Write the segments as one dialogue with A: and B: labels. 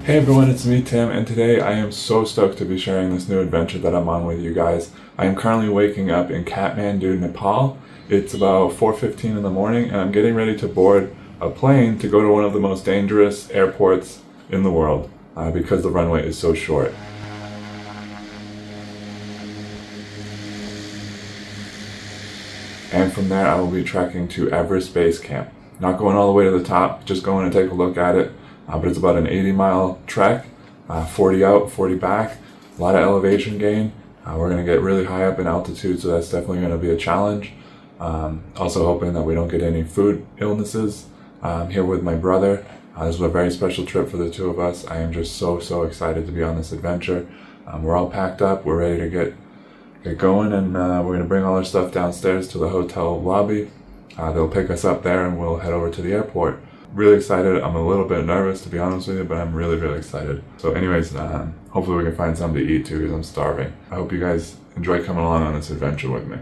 A: Hey everyone, it's me Tim, and today I am so stoked to be sharing this new adventure that I'm on with you guys. I am currently waking up in Kathmandu, Nepal. It's about 4:15 in the morning, and I'm getting ready to board a plane to go to one of the most dangerous airports in the world because the runway is so short. And from there I will be trekking to Everest Base Camp. Not going all the way to the top, just going to take a look at it. But it's about an 80-mile trek, 40 out, 40 back, a lot of elevation gain. We're going to get really high up in altitude, so that's definitely going to be a challenge. Also hoping that we don't get any food illnesses. I'm here with my brother. This is a very special trip for the two of us. I am just so excited to be on this adventure. We're all packed up, we're ready to get going, and we're going to bring all our stuff downstairs to the hotel lobby. They'll pick us up there and we'll head over to the airport. Really excited. I'm a little bit nervous, to be honest with you, but I'm really excited. So anyways, hopefully we can find something to eat too, because I'm starving. I hope you guys enjoy coming along on this adventure with me.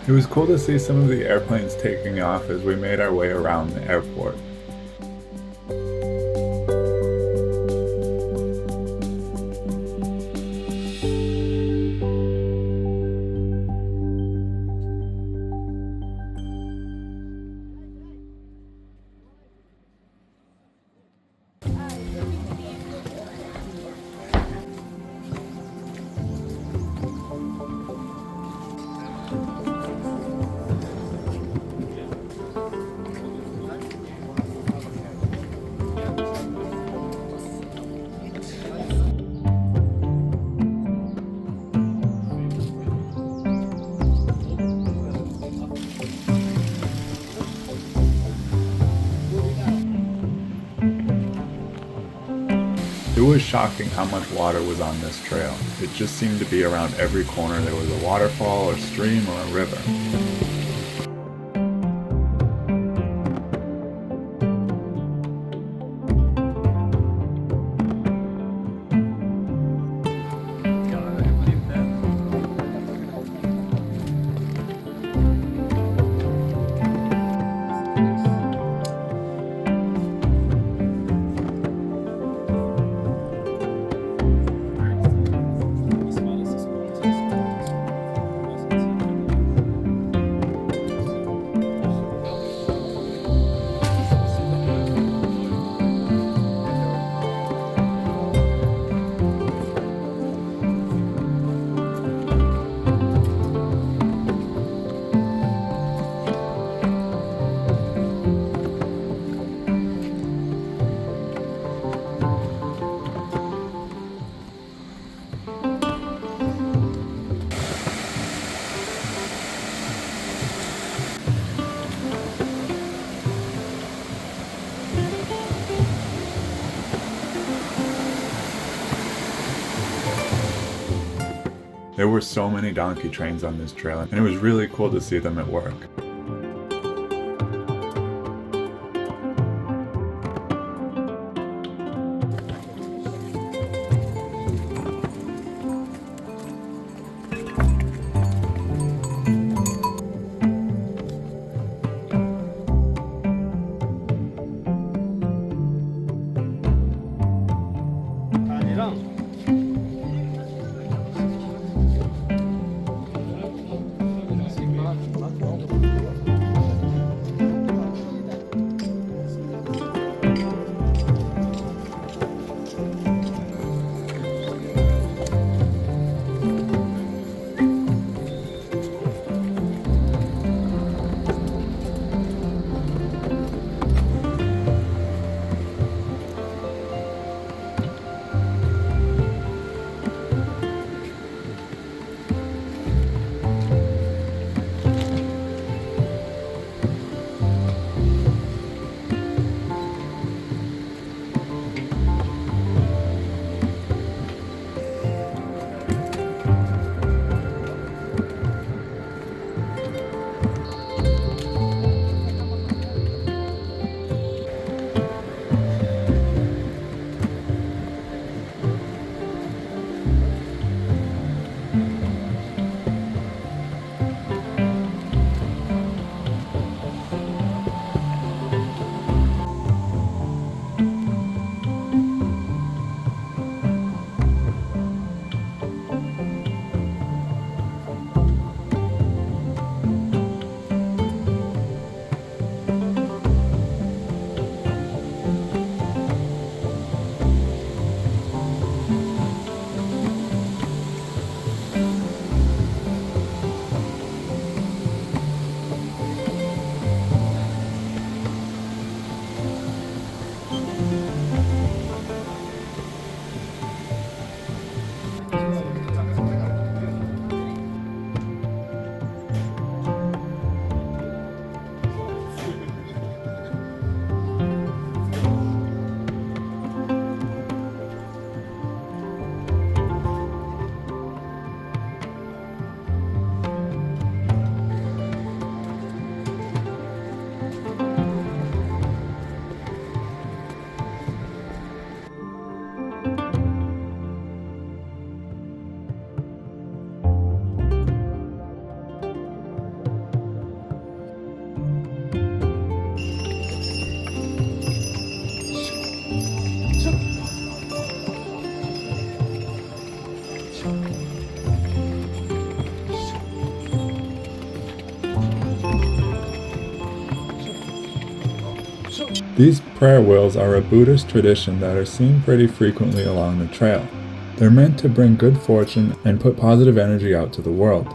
A: It was cool to see some of the airplanes taking off as we made our way around the airport. It was shocking how much water was on this trail. It just seemed to be around every corner there was a waterfall or stream or a river. There were so many donkey trains on this trail, and it was really cool to see them at work. These prayer wheels are a Buddhist tradition that are seen pretty frequently along the trail. They're meant to bring good fortune and put positive energy out to the world.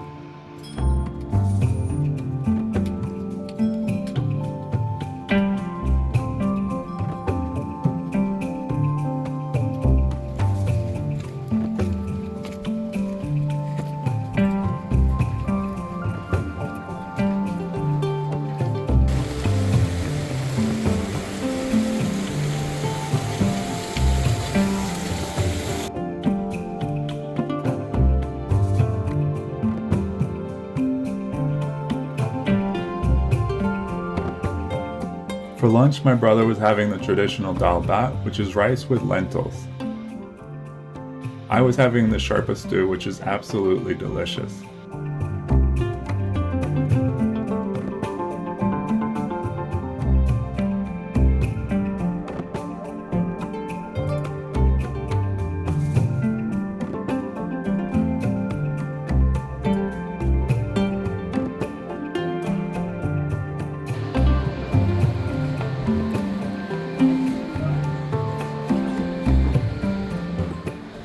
A: For lunch, my brother was having the traditional dal bhat, which is rice with lentils. I was having the sherpa stew, which is absolutely delicious.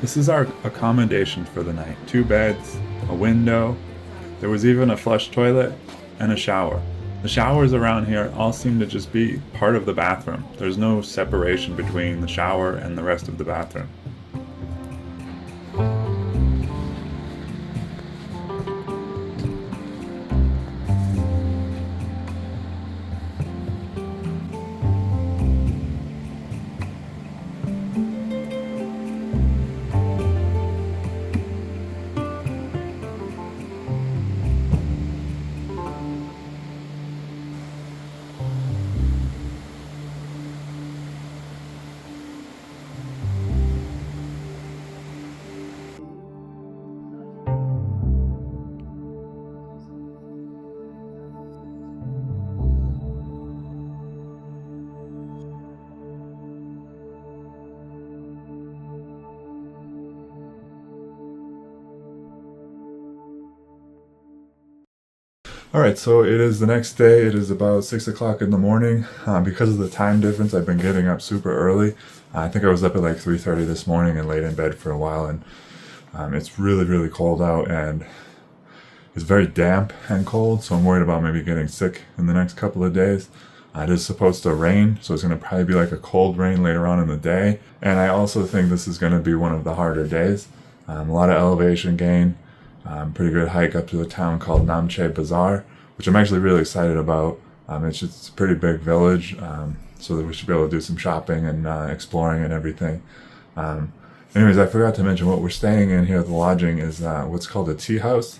A: This is our accommodation for the night. 2 beds, a window, there was even a flush toilet, and a shower. The showers around here all seem to just be part of the bathroom. There's no separation between the shower and the rest of the bathroom. Alright, so it is the next day. It is about 6 o'clock in the morning. Because of the time difference, I've been getting up super early. I think I was up at like 3:30 this morning and laid in bed for a while. And it's really, really cold out, and it's very damp and cold, so I'm worried about maybe getting sick in the next couple of days. It is supposed to rain, so it's going to probably be like a cold rain later on in the day. And I also think this is going to be one of the harder days. A lot of elevation gain. Pretty good hike up to a town called Namche Bazaar, which I'm actually really excited about. It's a pretty big village, so that we should be able to do some shopping and exploring and everything. Anyways, I forgot to mention what we're staying in here at the lodging is what's called a tea house.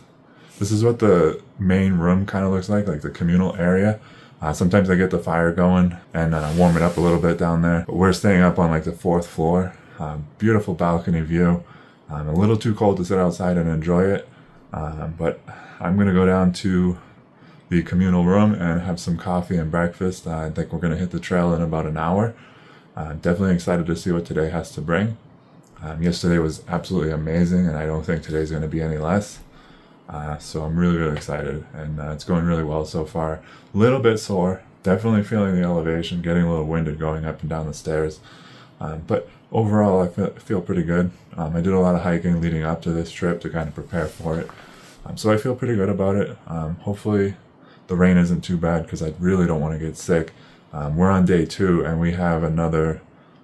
A: This is what the main room kind of looks like the communal area. Sometimes I get the fire going and warm it up a little bit down there. But we're staying up on like the 4th floor. Beautiful balcony view. A little too cold to sit outside and enjoy it. But I'm going to go down to the communal room and have some coffee and breakfast. I think we're going to hit the trail in about an hour. Definitely excited to see what today has to bring. Yesterday was absolutely amazing, and I don't think today's going to be any less. So I'm really, really excited, and it's going really well so far. A little bit sore, definitely feeling the elevation, getting a little winded going up and down the stairs. But overall, I feel pretty good. I did a lot of hiking leading up to this trip to kind of prepare for it. So I feel pretty good about it. Hopefully the rain isn't too bad, because I really don't want to get sick. We're on day 2, and we have another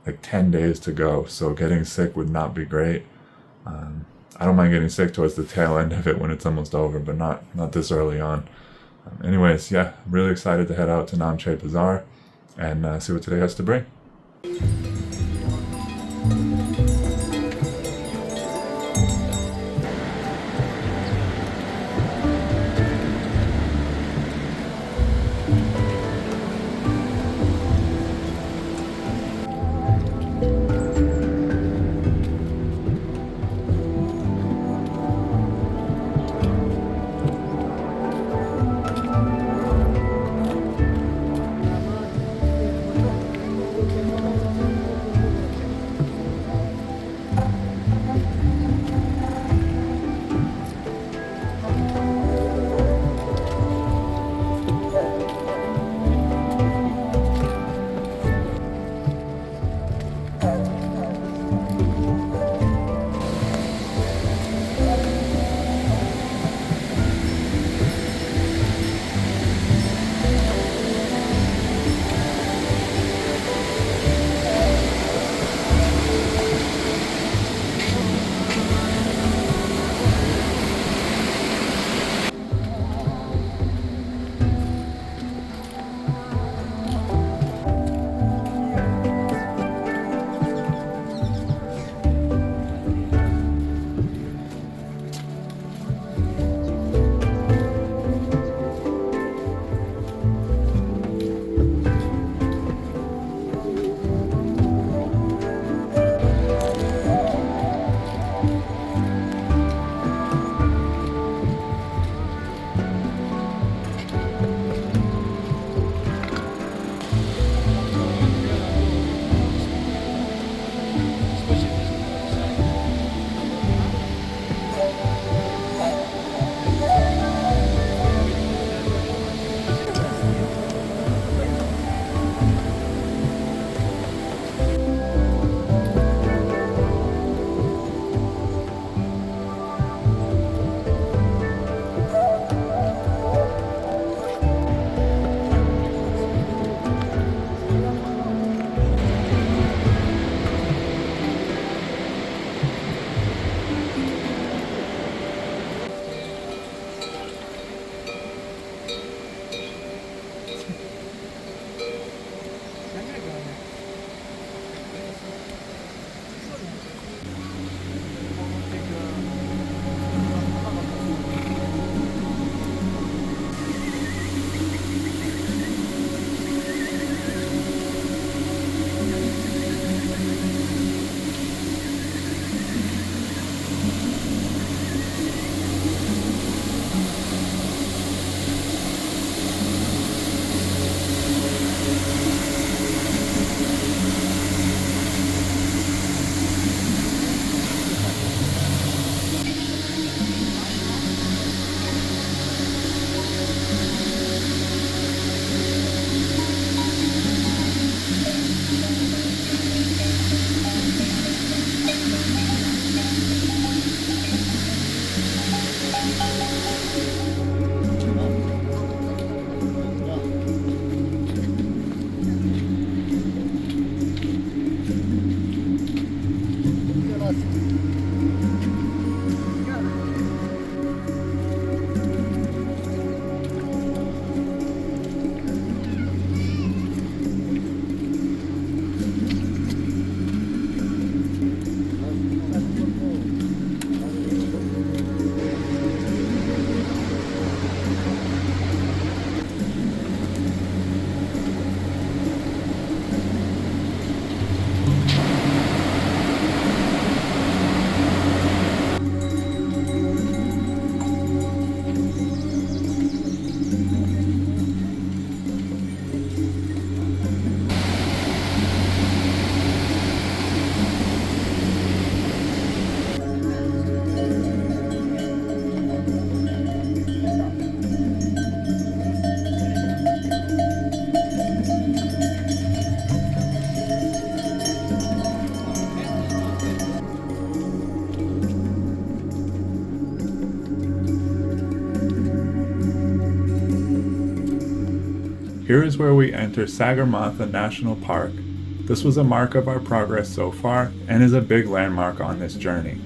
A: like 10 days to go, so getting sick would not be great. I don't mind getting sick towards the tail end of it when it's almost over, but not this early on. Anyways, yeah, I'm really excited to head out to Namche Bazaar and see what today has to bring. Here is where we enter Sagarmatha National Park. This was a mark of our progress so far and is a big landmark on this journey.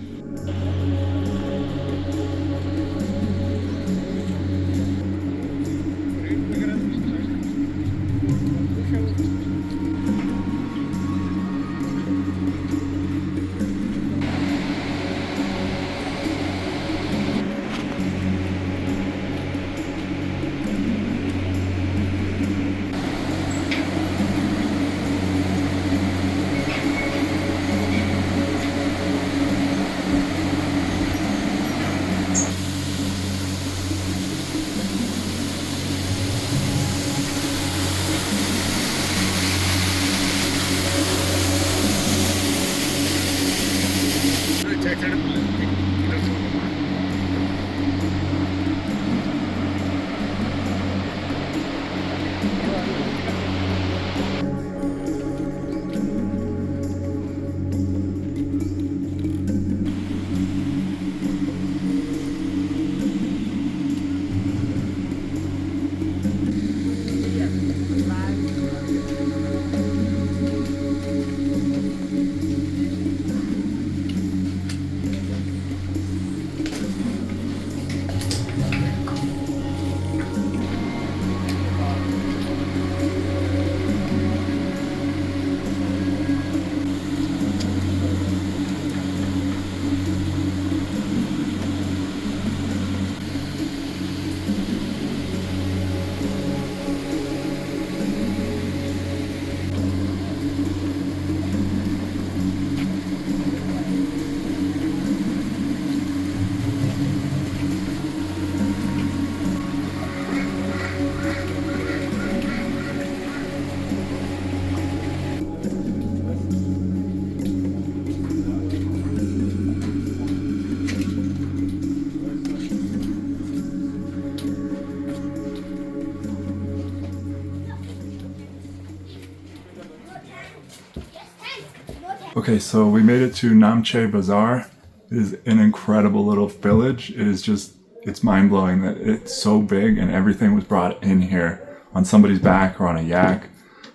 A: Okay, so we made it to Namche Bazaar. It is an incredible little village. It is just, it's mind-blowing that it's so big and everything was brought in here on somebody's back or on a yak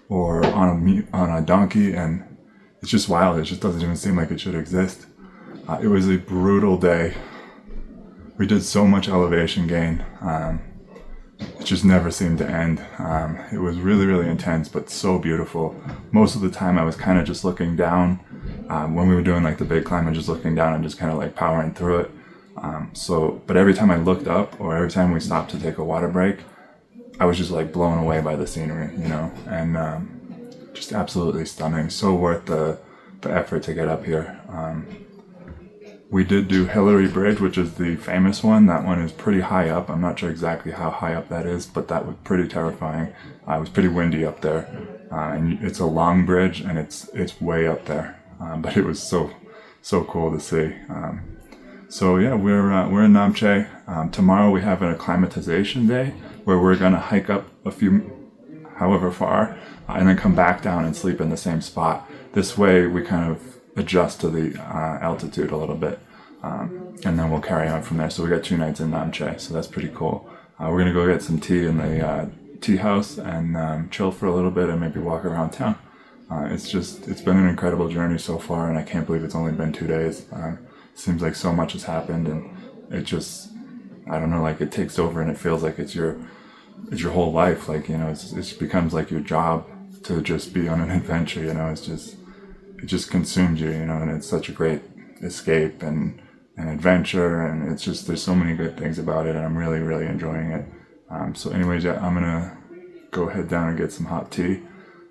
A: or on a donkey, and it's just wild. It just doesn't even seem like it should exist. It was a brutal day. We did so much elevation gain. It just never seemed to end. It was really, really intense, but so beautiful. Most of the time I was kind of just looking down. When we were doing like the big climb, and just looking down and just kind of like powering through it. But every time I looked up or every time we stopped to take a water break, I was just like blown away by the scenery, you know, and just absolutely stunning. So worth the effort to get up here. We did do Hillary Bridge, which is the famous one. That one is pretty high up. I'm not sure exactly how high up that is, but that was pretty terrifying. It was pretty windy up there. And it's a long bridge and it's way up there. But it was so cool to see. So yeah, we're in Namche. Tomorrow we have an acclimatization day where we're gonna hike up however far, and then come back down and sleep in the same spot. This way we kind of adjust to the altitude a little bit, and then we'll carry on from there. So we got 2 nights in Namche, so that's pretty cool. We're gonna go get some tea in the tea house and chill for a little bit and maybe walk around town. It's been an incredible journey so far, and I can't believe it's only been 2 days. Seems like so much has happened, and it just, I don't know, like it takes over and it feels like it's your whole life. Like, you know, it becomes like your job to just be on an adventure, you know. It just consumes you, you know, and it's such a great escape and an adventure, and it's just, there's so many good things about it, and I'm really, really enjoying it. So anyways, yeah, I'm gonna go head down and get some hot tea.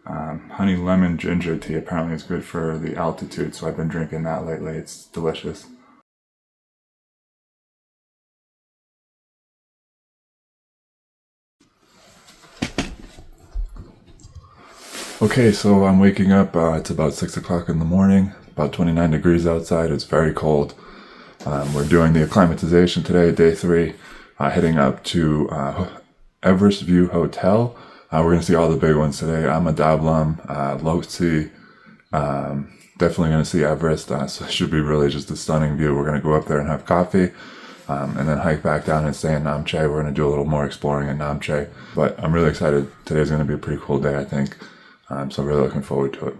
A: Honey lemon ginger tea apparently is good for the altitude, so I've been drinking that lately. It's delicious. Okay, so I'm waking up. It's about 6 o'clock in the morning, about 29 degrees outside. It's very cold. We're doing the acclimatization today, day 3, heading up to Everest View Hotel. We're going to see all the big ones today. Amadablam, Lhotse, definitely going to see Everest. So it should be really just a stunning view. We're going to go up there and have coffee. and then hike back down and stay in Namche. We're going to do a little more exploring in Namche. But I'm really excited. Today's going to be a pretty cool day, I think. So really looking forward to it.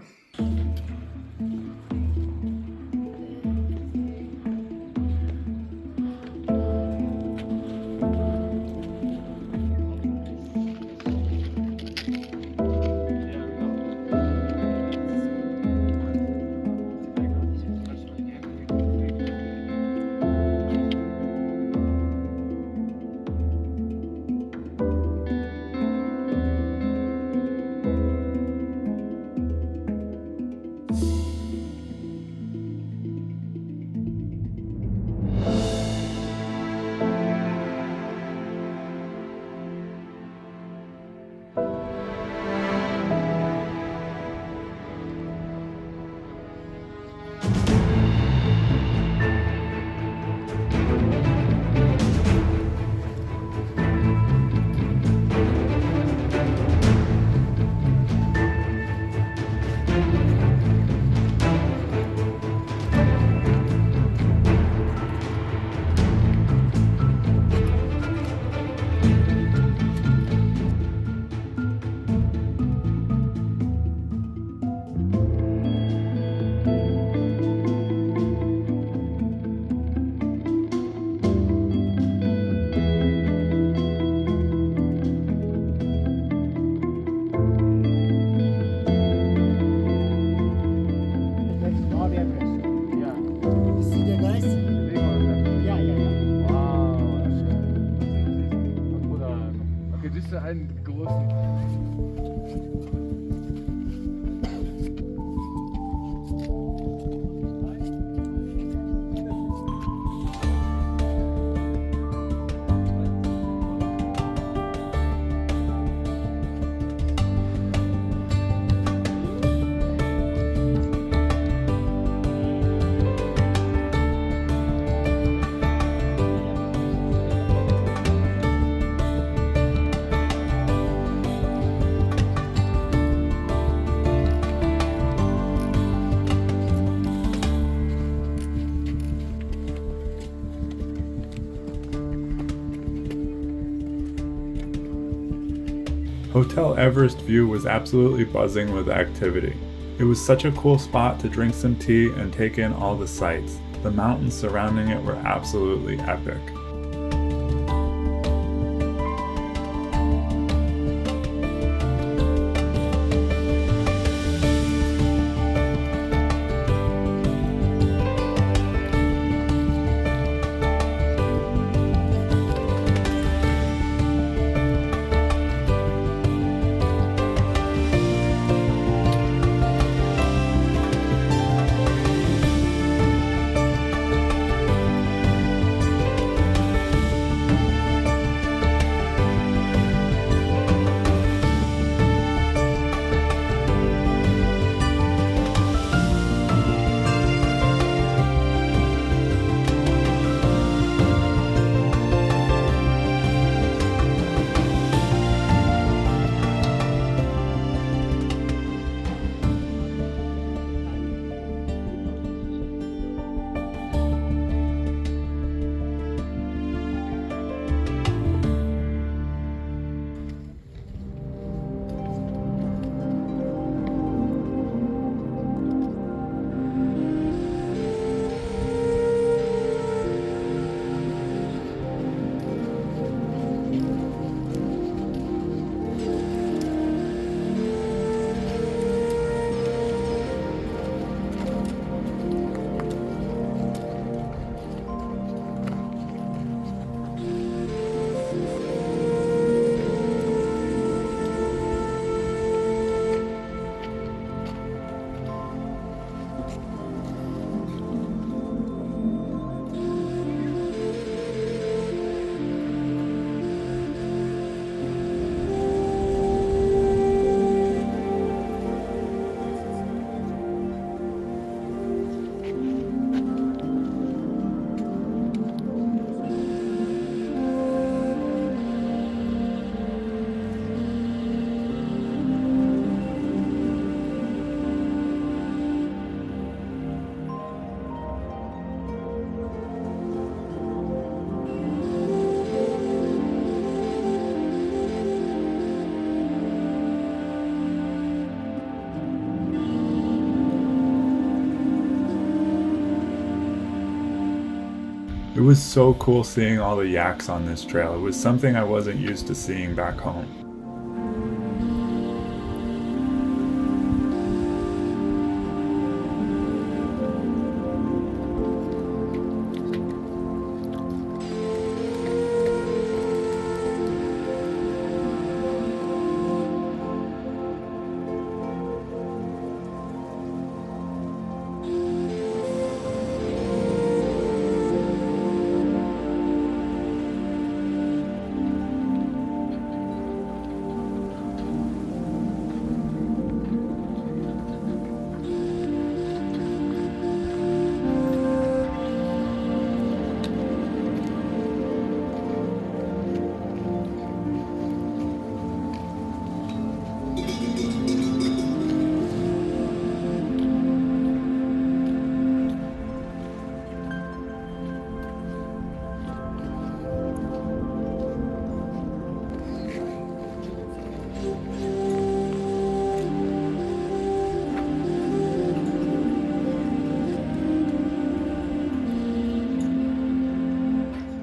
B: Einen großen.
A: Hotel Everest View was absolutely buzzing with activity. It was such a cool spot to drink some tea and take in all the sights. The mountains surrounding it were absolutely epic. It was so cool seeing all the yaks on this trail. It was something I wasn't used to seeing back home.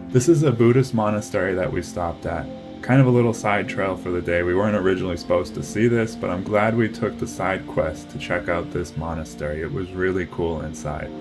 A: This is a Buddhist monastery that we stopped at. Kind of a little side trail for the day. We weren't originally supposed to see this, but I'm glad we took the side quest to check out this monastery. It was really cool inside.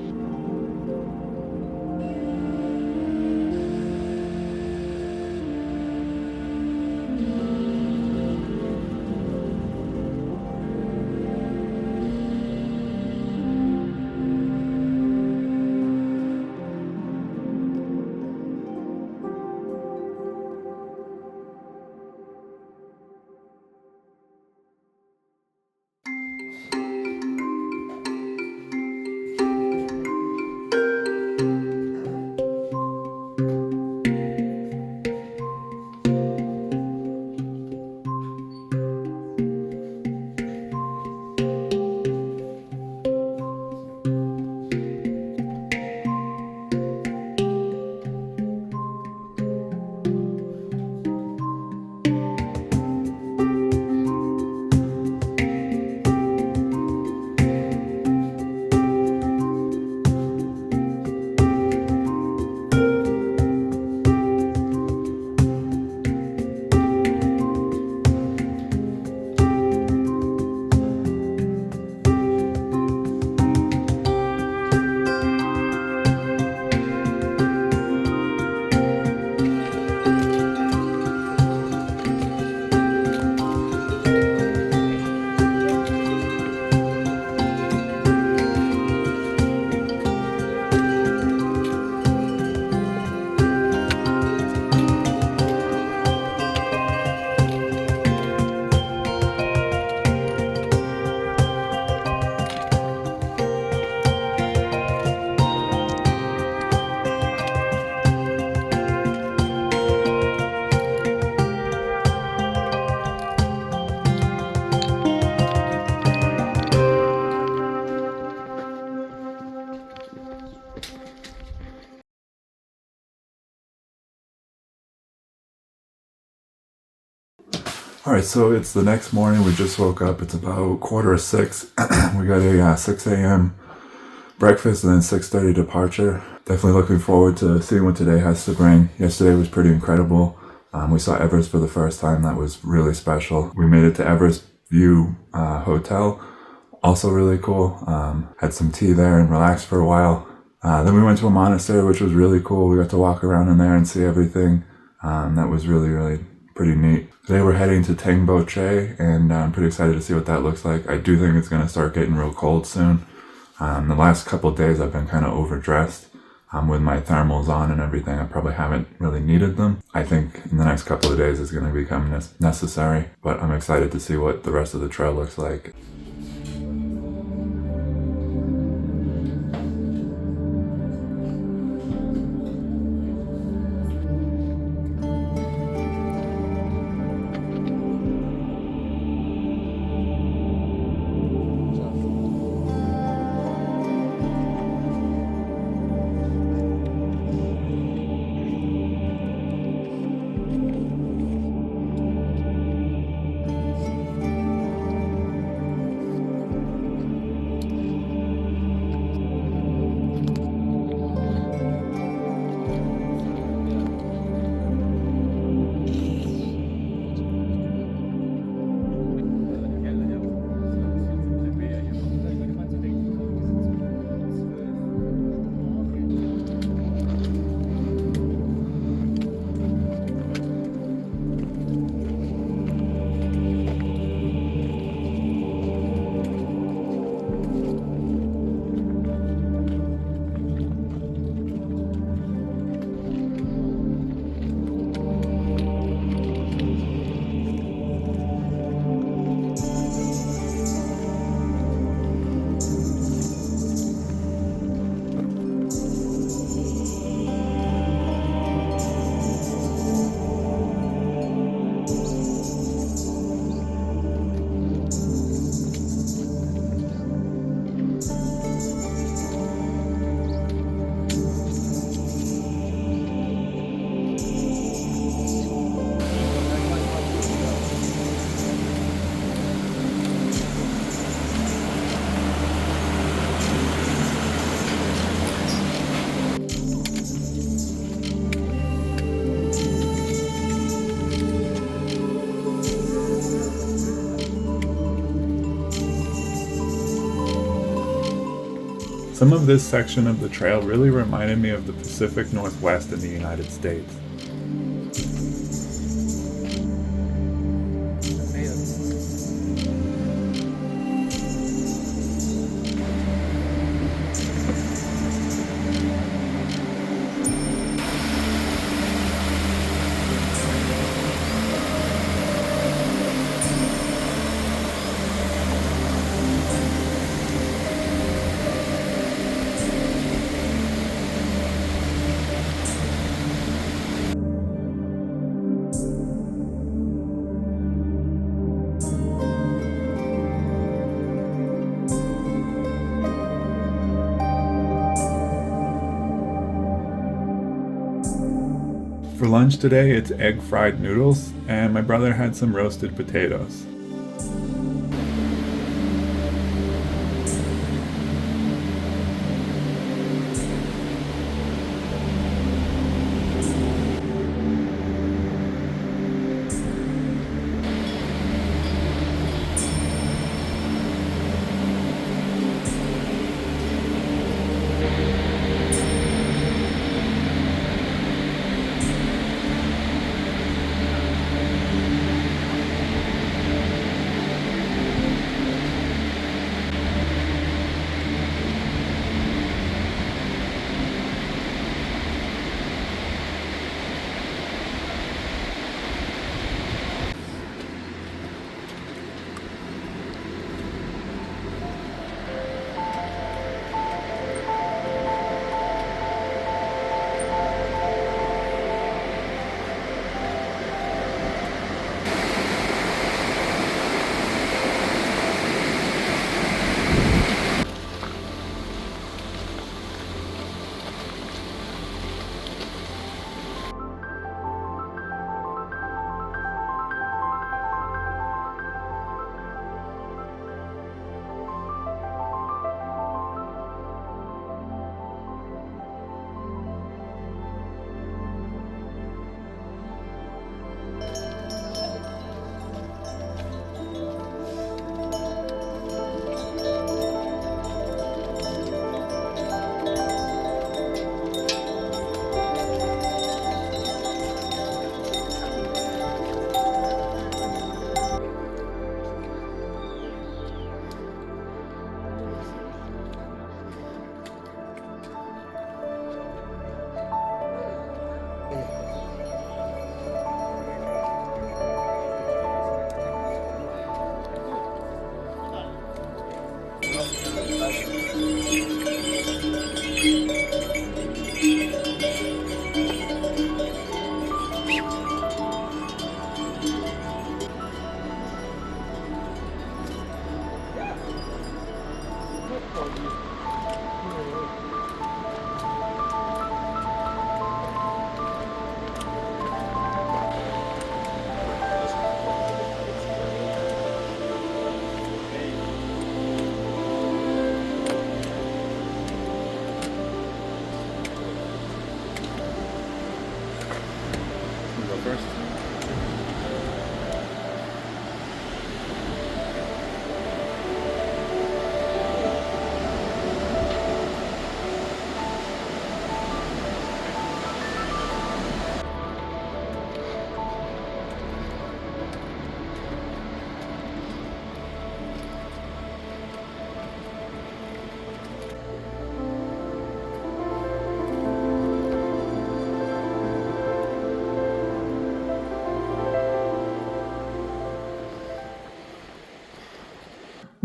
A: All right, so it's the next morning. We just woke up. It's about 5:45. We got a 6 a.m. breakfast and then 6:30 departure. Definitely looking forward to seeing what today has to bring. Yesterday was pretty incredible. We saw Everest for the first time. That was really special. We made it to Everest View Hotel. Also really cool. Had some tea there and relaxed for a while. Then we went to a monastery, which was really cool. We got to walk around in there and see everything. That was really pretty neat. Today we're heading to Tengboche, and I'm pretty excited to see what that looks like. I do think it's going to start getting real cold soon. The last couple of days I've been kind of overdressed with my thermals on and everything. I probably haven't really needed them. I think in the next couple of days it's going to become necessary, but I'm excited to see what the rest of the trail looks like. Some of this section of the trail really reminded me of the Pacific Northwest in the United States. For lunch today, it's egg fried noodles, and my brother had some roasted potatoes.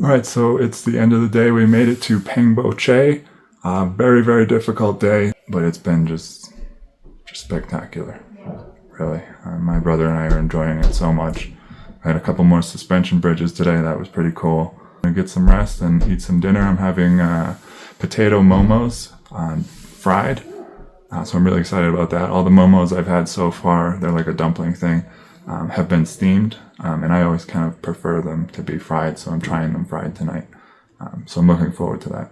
A: All right, so it's the end of the day. We made it to Pangboche. Very, very difficult day, but it's been just spectacular, really. My brother and I are enjoying it so much. I had a couple more suspension bridges today. That was pretty cool. I'm gonna get some rest and eat some dinner. I'm having potato momos fried. So I'm really excited about that. All the momos I've had so far, they're like a dumpling thing, have been steamed. And I always kind of prefer them to be fried, so I'm trying them fried tonight. So I'm looking forward to that.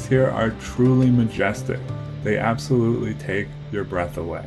A: views here are truly majestic. They absolutely take your breath away.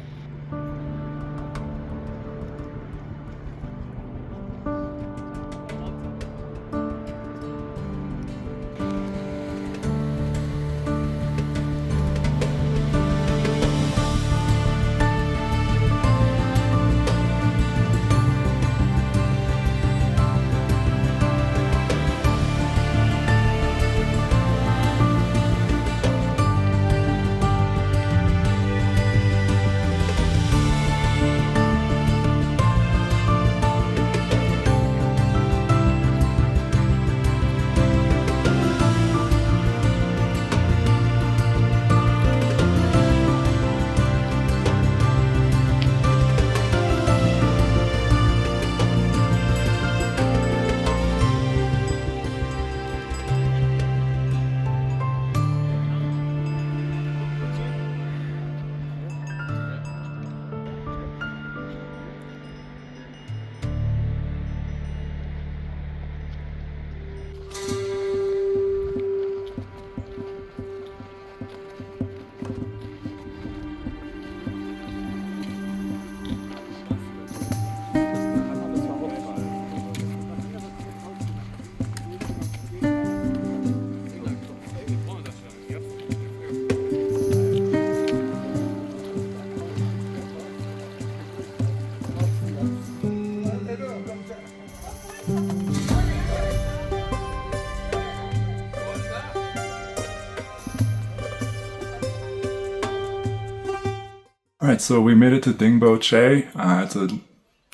A: Alright, so we made it to Dingboche. It's a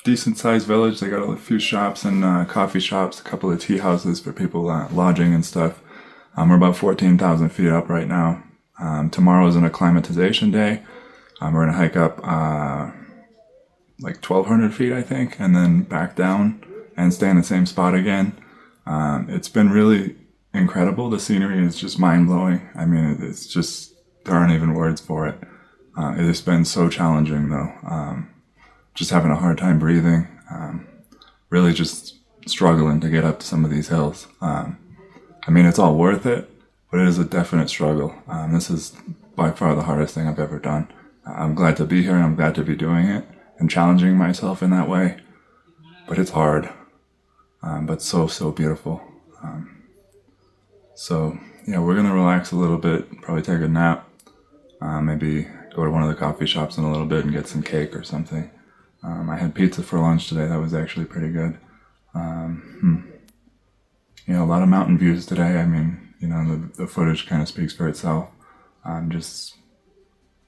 A: decent sized village. They got a few shops and coffee shops, a couple of tea houses for people lodging and stuff. We're about 14,000 feet up right now. Tomorrow is an acclimatization day. We're going to hike up like 1,200 feet, I think, and then back down and stay in the same spot again. It's been really incredible. The scenery is just mind-blowing. I mean, it's just, there aren't even words for it. It has been so challenging, though. Just having a hard time breathing. Really just struggling to get up to some of these hills. I mean, it's all worth it, but it is a definite struggle. This is by far the hardest thing I've ever done. I'm glad to be here and I'm glad to be doing it and challenging myself in that way. But it's hard, but so, so beautiful. So, yeah, we're going to relax a little bit, probably take a nap, maybe go to one of the coffee shops in a little bit and get some cake or something. I had pizza for lunch today. That was actually pretty good. You know, a lot of mountain views today. I mean, you know, the footage kind of speaks for itself. Just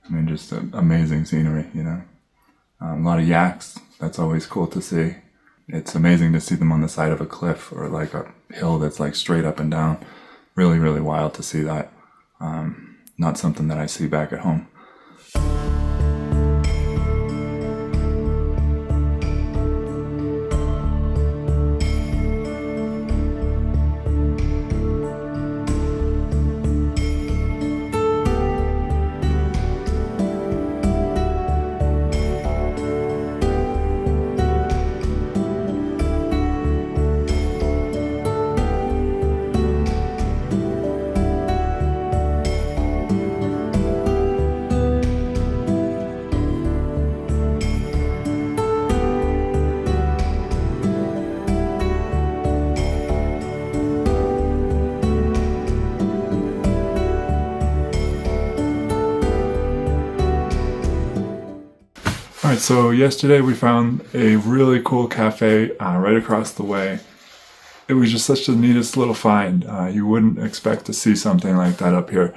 A: amazing scenery, you know. A lot of yaks. That's always cool to see. It's amazing to see them on the side of a cliff or like a hill that's like straight up and down. Really, really wild to see that. Not something that I see back at home. Alright, so yesterday we found a really cool cafe right across the way. It was just such the neatest little find. You wouldn't expect to see something like that up here.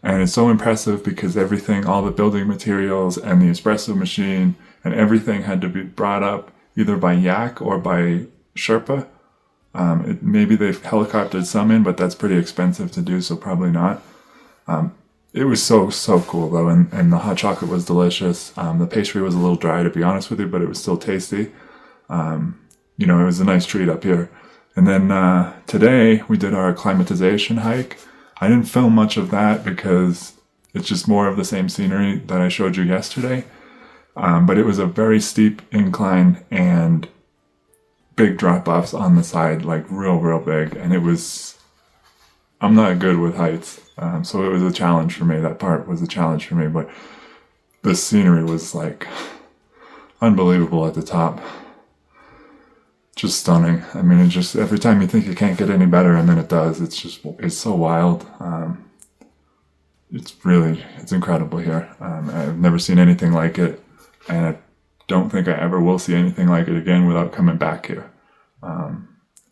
A: And it's so impressive because everything, all the building materials and the espresso machine and everything had to be brought up either by yak or by Sherpa. Maybe they've helicoptered some in, but that's pretty expensive to do, so probably not. It was so cool though, and the hot chocolate was delicious. The pastry was a little dry, to be honest with you, but it was still tasty. You know, it was a nice treat up here. And then today we did our acclimatization hike. I didn't film much of that because it's just more of the same scenery that I showed you yesterday. But it was a very steep incline and big drop-offs on the side, like real big. And it was I'm not good with heights, so it was a challenge for me. That part was a challenge for me, but the scenery was like unbelievable at the top. Just stunning. I mean, it just, every time you think it can't get any better, and then it does. It's so wild. It's incredible here. I've never seen anything like it, and I don't think I ever will see anything like it again without coming back here.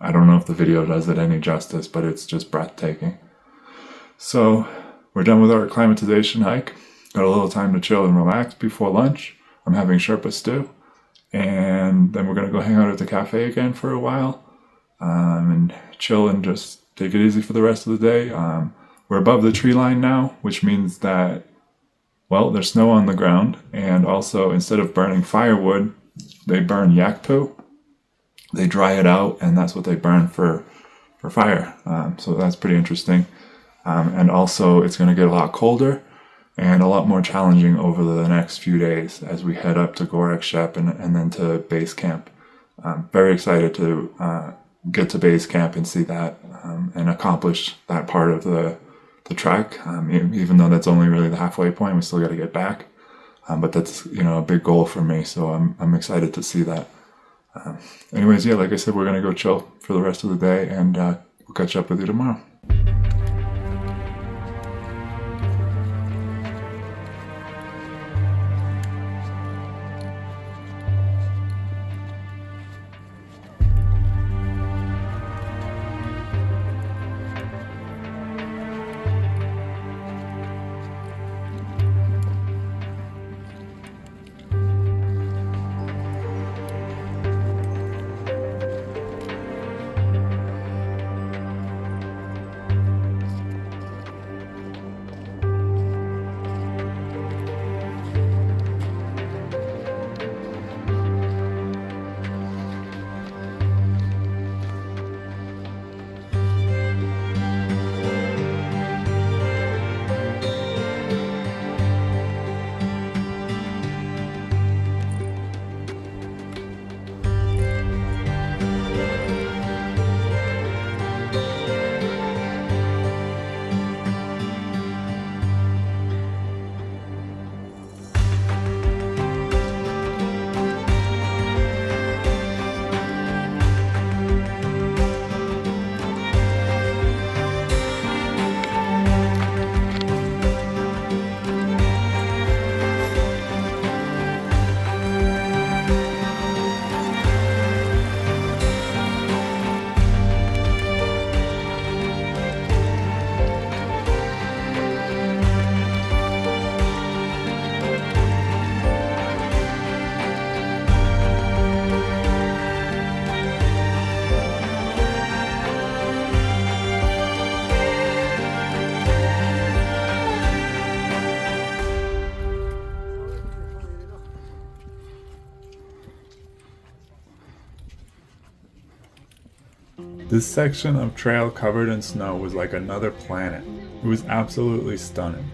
A: I don't know if the video does it any justice, but it's just breathtaking. So we're done with our acclimatization hike. Got a little time to chill and relax before lunch. I'm having Sherpa stew. And then we're going to go hang out at the cafe again for a while and chill and just take it easy for the rest of the day. We're above the tree line now, which means that, well, there's snow on the ground. And also, instead of burning firewood, they burn yak poo. They dry it out, and that's what they burn for fire. So that's pretty interesting. And also, it's going to get a lot colder and a lot more challenging over the next few days as we head up to Gorak Shep and then to base camp. I'm very excited to get to base camp and see that and accomplish that part of the trek. Even though that's only really the halfway point, we still got to get back. But that's, a big goal for me, so I'm excited to see that. Anyways, yeah, like I said, we're going to go chill for the rest of the day, and we'll catch up with you tomorrow. This section of trail covered in snow was like another planet. It was absolutely stunning.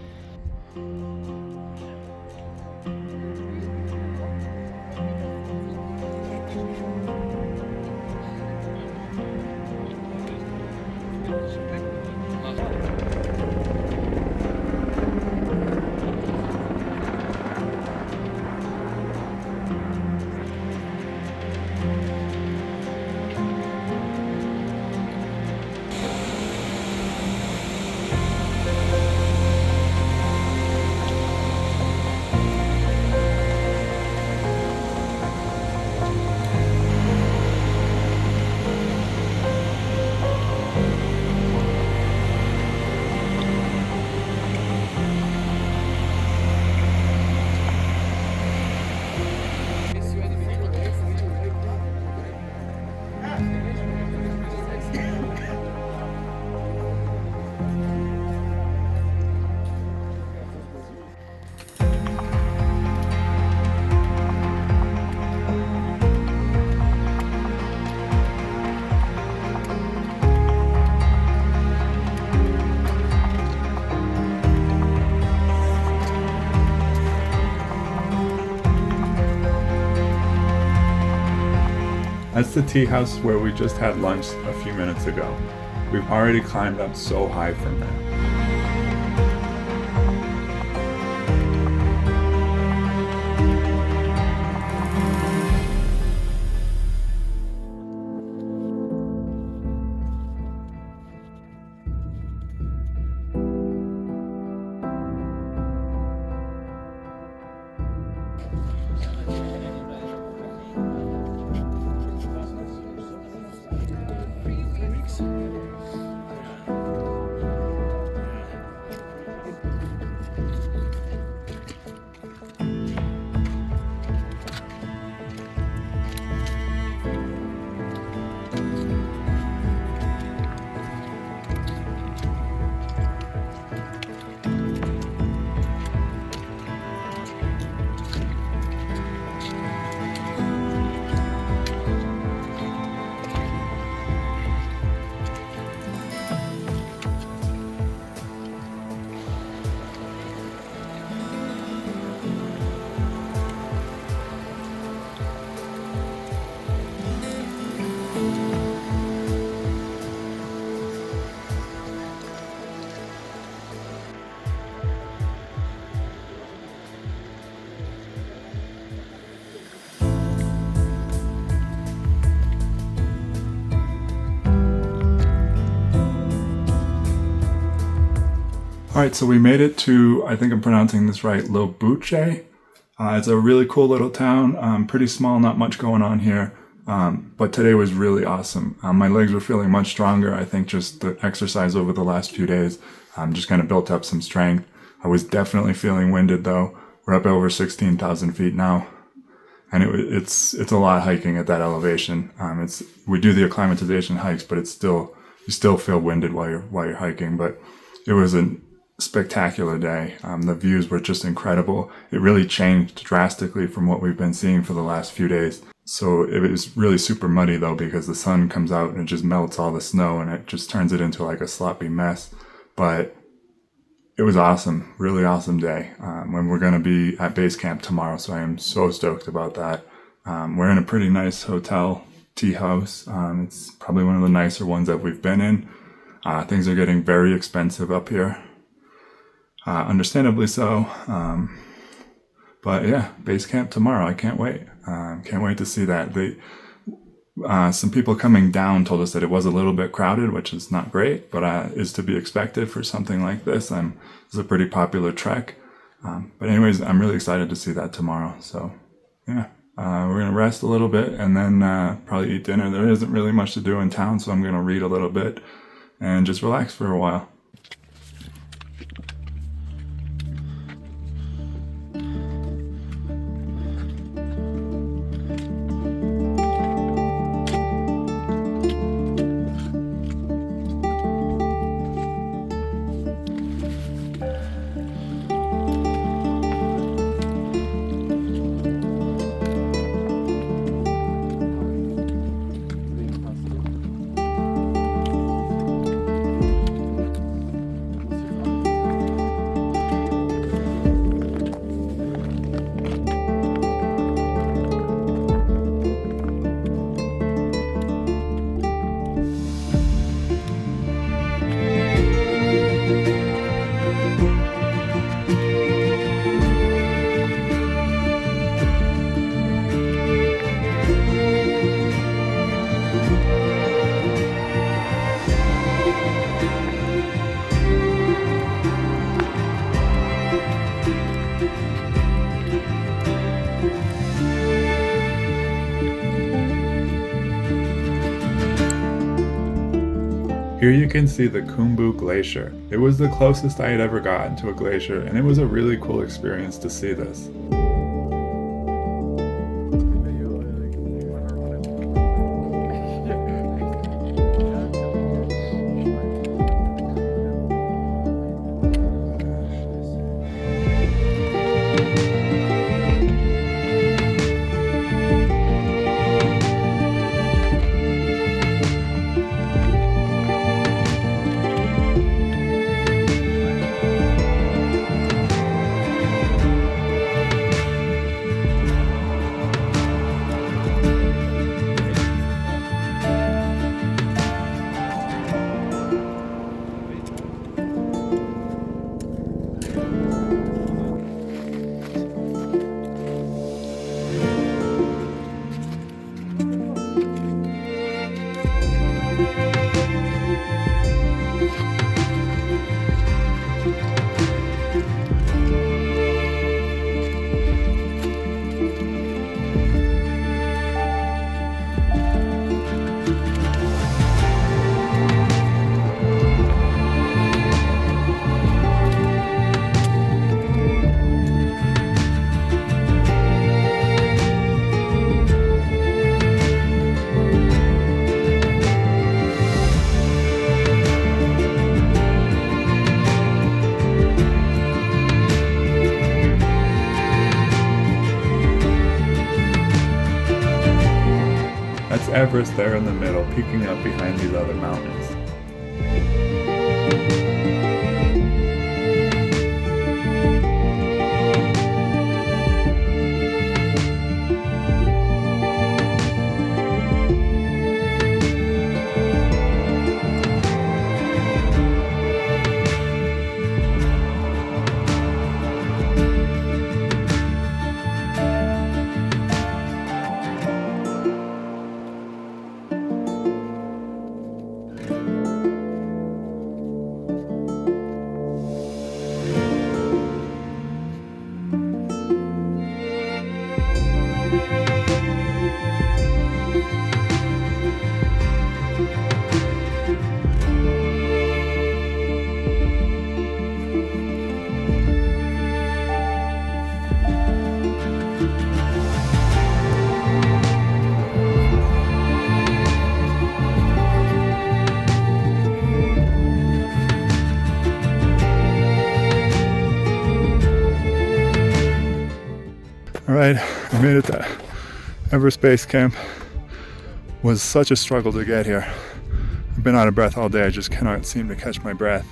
A: That's the tea house where we just had lunch a few minutes ago. We've already climbed up so high from there. All right, so we made it to, I think I'm pronouncing this right, Tengboche. It's a really cool little town, pretty small, not much going on here. But today was really awesome. My legs were feeling much stronger. I think just the exercise over the last few days just kind of built up some strength. I was definitely feeling winded though. We're up over 16,000 feet now. And it's a lot hiking at that elevation. We do the acclimatization hikes, but you still feel winded while you're hiking. But it was a spectacular day. The views were just incredible. It really changed drastically from what we've been seeing for the last few days. So it was really super muddy though, because the sun comes out and it just melts all the snow and it just turns it into like a sloppy mess. But it was awesome, really awesome day. When we're going to be at base camp tomorrow, so I am so stoked about that. We're in a pretty nice hotel, tea house. It's probably one of the nicer ones that we've been in. Things are getting very expensive up here. Understandably so. But yeah, base camp tomorrow. I can't wait. Can't wait to see that. Some people coming down told us that it was a little bit crowded, which is not great, but is to be expected for something like this. It's a pretty popular trek. But anyways, I'm really excited to see that tomorrow. So yeah, we're going to rest a little bit and then probably eat dinner. There isn't really much to do in town, so I'm going to read a little bit and just relax for a while. Here you can see the Khumbu Glacier. It was the closest I had ever gotten to a glacier, and it was a really cool experience to see this. Everest there in the middle, peeking up behind these other mountains. Alright, I made it to Everest Base Camp. Was such a struggle to get here. I've been out of breath all day, I just cannot seem to catch my breath.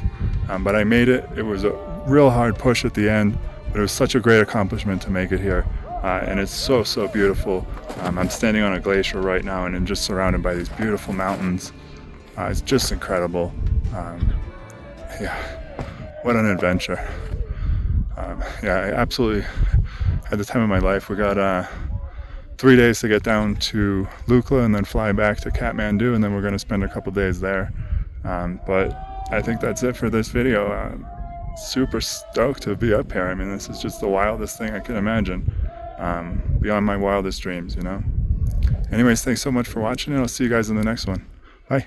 A: But I made it. It was a real hard push at the end, but it was such a great accomplishment to make it here. And it's so beautiful. I'm standing on a glacier right now and I'm just surrounded by these beautiful mountains. It's just incredible. Yeah, what an adventure. Yeah, I absolutely had the time of my life. We got 3 days to get down to Lukla and then fly back to Kathmandu, and then we're going to spend a couple days there. But I think that's it for this video. Super stoked to be up here. I mean, this is just the wildest thing I can imagine. Beyond my wildest dreams, you know. Anyways, thanks so much for watching, and I'll see you guys in the next one. Bye.